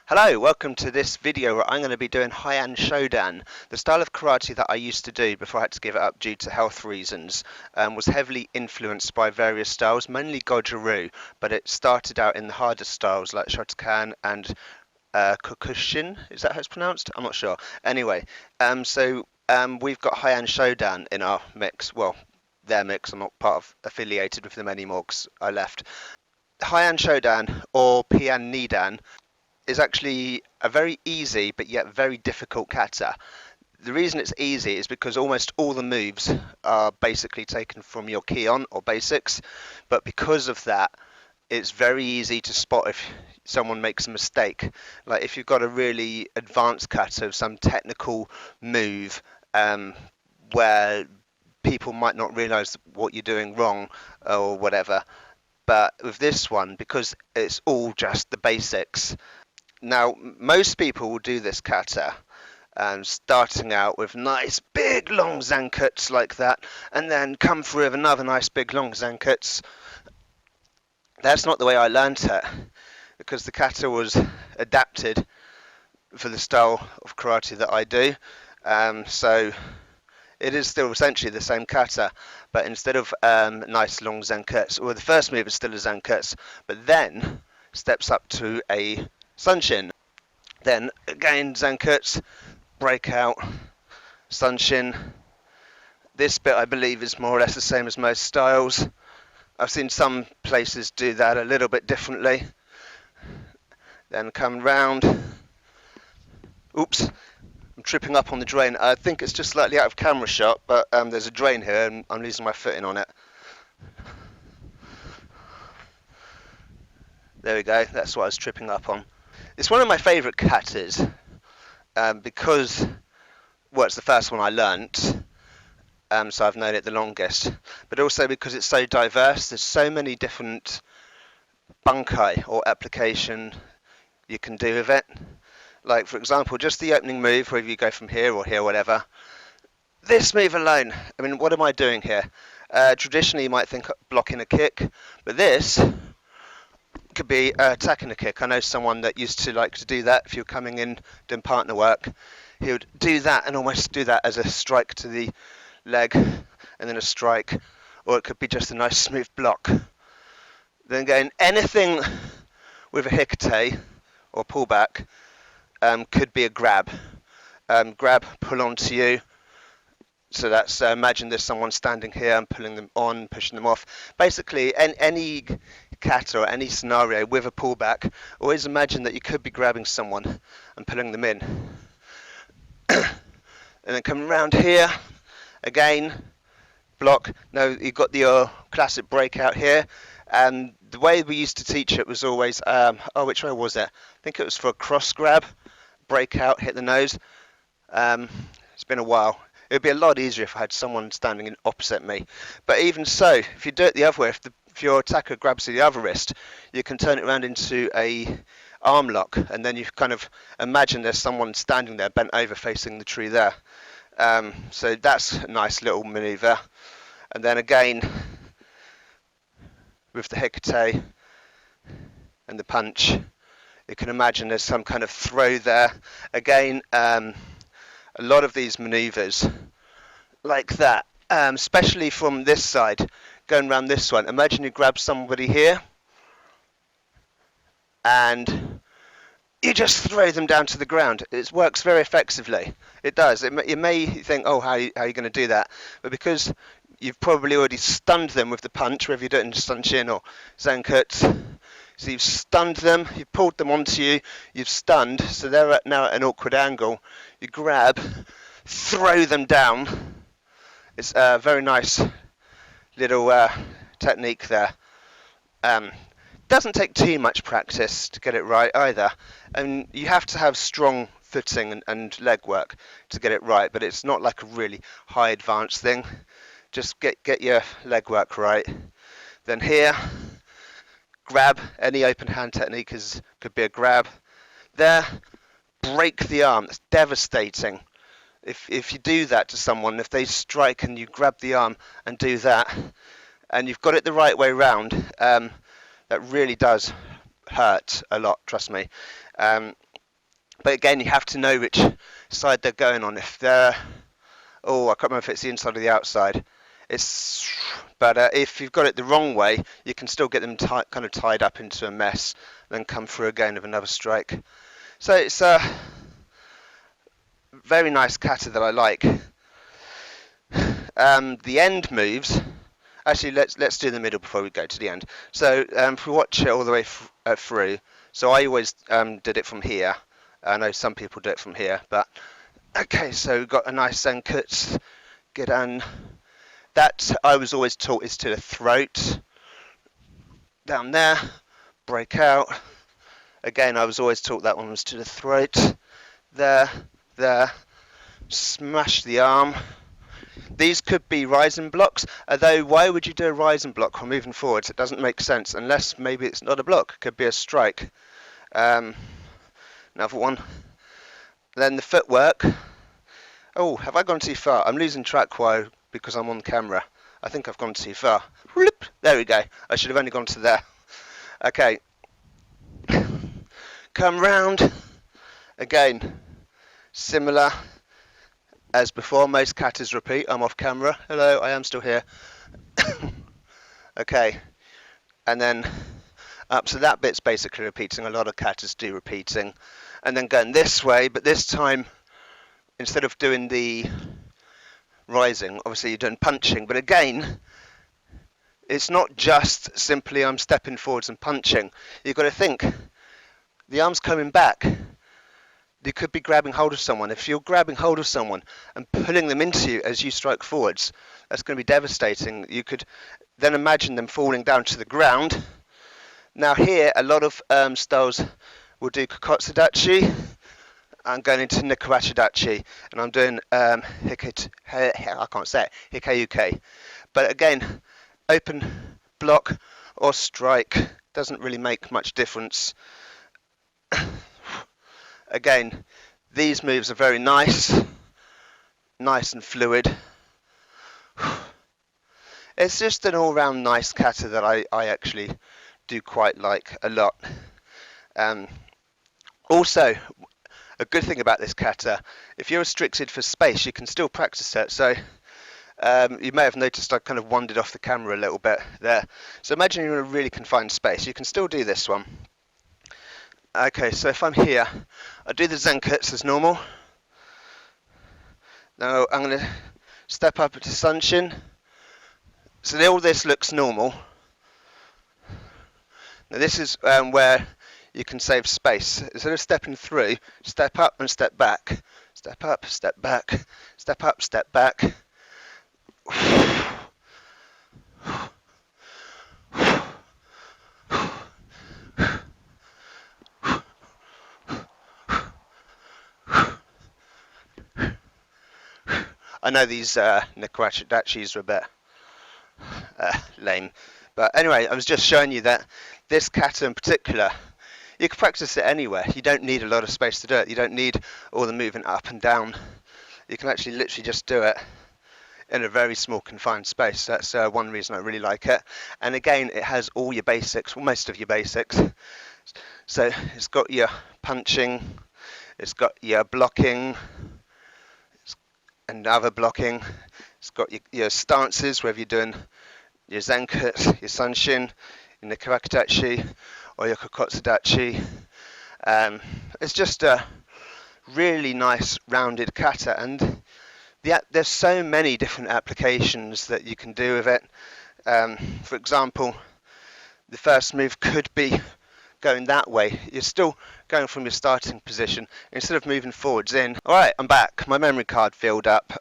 Hello, welcome to this video where I'm going to be doing heian shodan. The style of karate that I used to do before I had to give it up due to health reasons was heavily influenced by various styles, mainly Goju-ryu, but it started out in the harder styles like shodan and Kokushin. Is that how it's pronounced? I'm not sure. Anyway, we've got heian shodan in our mix. Well, their mix. I'm not affiliated with them anymore because I left. Heian shodan or Pian Nidan is actually a very easy but yet very difficult kata. The reason it's easy is because almost all the moves are basically taken from your heian or basics, but because of that, it's very easy to spot if someone makes a mistake. Like if you've got a really advanced kata of some technical move where people might not realize what you're doing wrong or whatever. But with this one, because it's all just the basics, now, most people will do this kata, starting out with nice big long zankuts like that, and then come through with another nice big long zankuts. That's not the way I learned it, because the kata was adapted for the style of karate that I do. So it is still essentially the same kata, but instead of nice long zankuts, well, the first move is still a zankuts, but then steps up to a Sunshin. Then again zankuts, breakout, Sunshin. This bit I believe is more or less the same as most styles. I've seen some places do that a little bit differently. Then come round. Oops, I'm tripping up on the drain. I think it's just slightly out of camera shot, but there's a drain here and I'm losing my footing on it. There we go, that's what I was tripping up on. It's one of my favourite katas because, well, it's the first one I learnt, so I've known it the longest, but also because it's so diverse. There's so many different bunkai or application you can do with it. Like, for example, just the opening move, whether you go from here or here, whatever. This move alone, I mean, what am I doing here? Traditionally, you might think blocking a kick, but this could be attacking a kick. I know someone that used to like to do that. If you're coming in doing partner work, he would do that and almost do that as a strike to the leg and then a strike, or it could be just a nice smooth block. Then again, anything with a Rycote or pullback could be a grab. Grab, pull onto you. So that's imagine there's someone standing here and pulling them on, pushing them off. Basically, any kata or any scenario with a pullback, always imagine that you could be grabbing someone and pulling them in. And then coming around here, again, block. Now you've got your classic breakout here. And the way we used to teach it was always, which way was it? I think it was for a cross grab, breakout, hit the nose. It's been a while. It would be a lot easier if I had someone standing in opposite me. But even so, if you do it the other way, if your attacker grabs the other wrist, you can turn it around into a arm lock, and then you kind of imagine there's someone standing there bent over facing the tree there. So that's a nice little maneuver. And then again, with the Rycote and the punch, you can imagine there's some kind of throw there. Again, a lot of these maneuvers like that, especially from this side, going around this one. Imagine you grab somebody here and you just throw them down to the ground. It works very effectively. It does. You may think, oh, how are you going to do that? But because you've probably already stunned them with the punch, whether you do it in Sunshin or Zankut, so you've stunned them, you've pulled them onto you, you've stunned, so they're now at an awkward angle. You grab, throw them down. It's a very nice little technique there. Doesn't take too much practice to get it right either. And you have to have strong footing and leg work to get it right, but it's not like a really high advanced thing. Just get your leg work right. Then here, grab. Any open hand technique could be a grab. There, break the arm. That's devastating. If you do that to someone, if they strike and you grab the arm and do that, and you've got it the right way round, that really does hurt a lot, trust me. But again, you have to know which side they're going on. If they're, oh, I can't remember if it's the inside or the outside. But if you've got it the wrong way, you can still get them kind of tied up into a mess, then come through again with another strike. So it's a very nice kata that I like. The end moves. Actually, let's do the middle before we go to the end. So if we watch it all the way through, so I always did it from here. I know some people do it from here, but okay. So we've got a nice Zenkutsu, Gedan. That I was always taught is to the throat. Down there, break out. Again, I was always taught that one was to the throat. There, smash the arm. These could be rising blocks, although why would you do a rising block while moving forwards? It doesn't make sense, unless maybe it's not a block. It could be a strike. Another one. Then the footwork. Oh, have I gone too far? I'm losing track because I'm on camera. I think I've gone too far. Whoop, there we go. I should have only gone to there. Okay. Come round. Again, similar as before. Most katas repeat. I'm off camera. Hello, I am still here. Okay. And then up, so that bit's basically repeating. A lot of katas do repeating. And then going this way, but this time, instead of doing the rising, obviously you're doing punching. But again, it's not just simply I'm stepping forwards and punching. You've got to think, the arm's coming back. You could be grabbing hold of someone. If you're grabbing hold of someone and pulling them into you as you strike forwards, that's going to be devastating. You could then imagine them falling down to the ground. Now here, a lot of styles will do Kokotsudachi. I'm going into Nikarachidachi, and I'm doing I can't say it, Hikayuke. But again, open block or strike doesn't really make much difference. Again, these moves are very nice and fluid. It's just an all-round nice kata that I actually do quite like a lot. Also, a good thing about this kata, if you're restricted for space, you can still practice it. So you may have noticed I kind of wandered off the camera a little bit there. So imagine you're in a really confined space. You can still do this one. Okay, so if I'm here, I do the Zenkutsu as normal. Now I'm going to step up to Sunshin. So all this looks normal. Now this is where you can save space. Instead of stepping through, step up and step back. Step up, step back. Step up, step back. I know these Nikarachidachis are a bit lame, but anyway, I was just showing you that this kata in particular, you can practice it anywhere. You don't need a lot of space to do it. You don't need all the movement up and down. You can actually literally just do it in a very small confined space. That's one reason I really like it. And again, it has all your basics, well, most of your basics. So it's got your punching, it's got your blocking, and other blocking. It's got your stances, whether you're doing your Zenkutsu, your Sunshin, your Nikarachidachi, or your Kokotsudachi. It's just a really nice rounded kata, and there's so many different applications that you can do with it. For example, the first move could be going that way. You're still going from your starting position instead of moving forwards in. Alright, I'm back. My memory card filled up,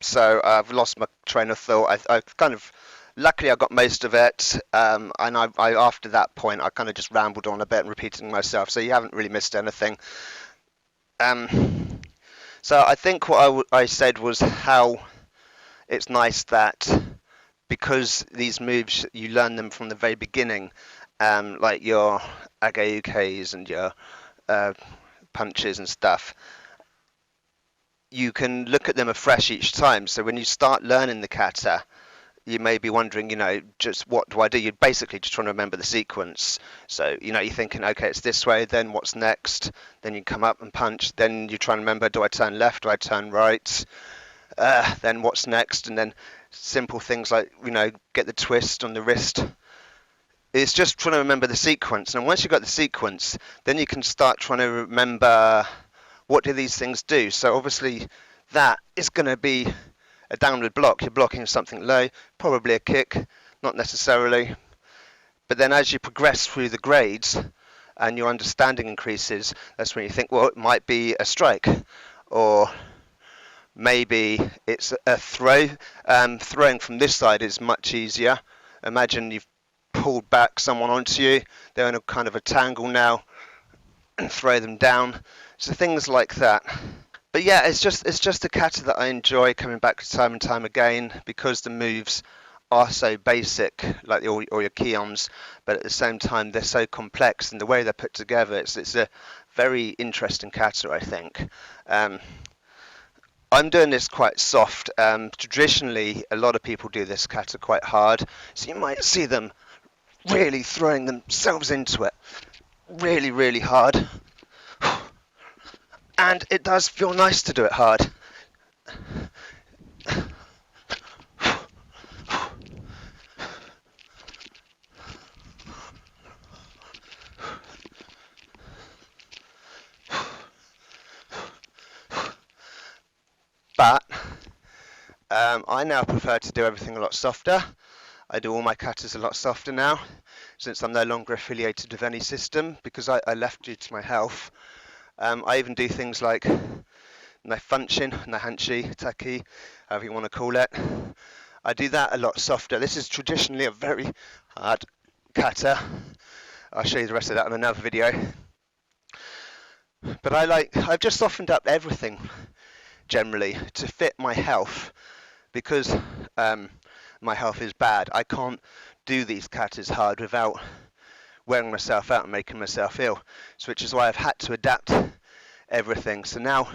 so I've lost my train of thought. I've kind of, luckily I got most of it, and I after that point I kind of just rambled on a bit and repeating myself, so you haven't really missed anything. So I think what I said was how it's nice that because these moves, you learn them from the very beginning, like your agayukes and your punches and stuff, you can look at them afresh each time. So when you start learning the kata, you may be wondering, just what do I do? You're basically just trying to remember the sequence. So, you're thinking, okay, it's this way, then what's next? Then you come up and punch. Then you try and remember, do I turn left? Do I turn right? Then what's next? And then simple things like, get the twist on the wrist. It's just trying to remember the sequence. And once you've got the sequence, then you can start trying to remember what do these things do. So obviously that is going to be a downward block. You're blocking something low, probably a kick, not necessarily. But then as you progress through the grades and your understanding increases, that's when you think, well, it might be a strike, or maybe it's a throw. Throwing from this side is much easier. Imagine you've pulled back someone onto you, they're in a kind of a tangle now, and throw them down. So things like that. But yeah, it's just a kata that I enjoy coming back to time and time again, because the moves are so basic, like all your heians, but at the same time they're so complex, and the way they're put together, it's a very interesting kata, I think. I'm doing this quite soft. Traditionally, a lot of people do this kata quite hard, so you might see them really throwing themselves into it really, really hard. And it does feel nice to do it hard. But I now prefer to do everything a lot softer. I do all my katas a lot softer now, since I'm no longer affiliated with any system, because I left due to my health. I even do things like my funchin, nahanshi, taki, however you want to call it. I do that a lot softer. This is traditionally a very hard kata. I'll show you the rest of that in another video. But I've just softened up everything generally to fit my health, because my health is bad. I can't do these katas hard without wearing myself out and making myself ill, so which is why I've had to adapt everything. So now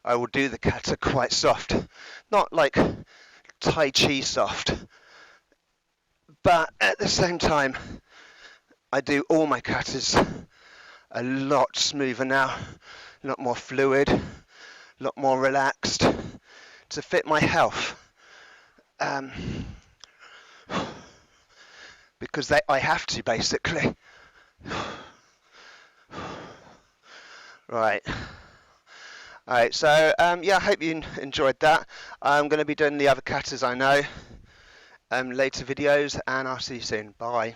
I will do the kata quite soft, not like Tai Chi soft, but at the same time I do all my katas a lot smoother now, a lot more fluid, a lot more relaxed, to fit my health. Because I have to, basically. Right. Alright, so yeah, I hope you enjoyed that. I'm going to be doing the other katas I know later videos, and I'll see you soon. Bye.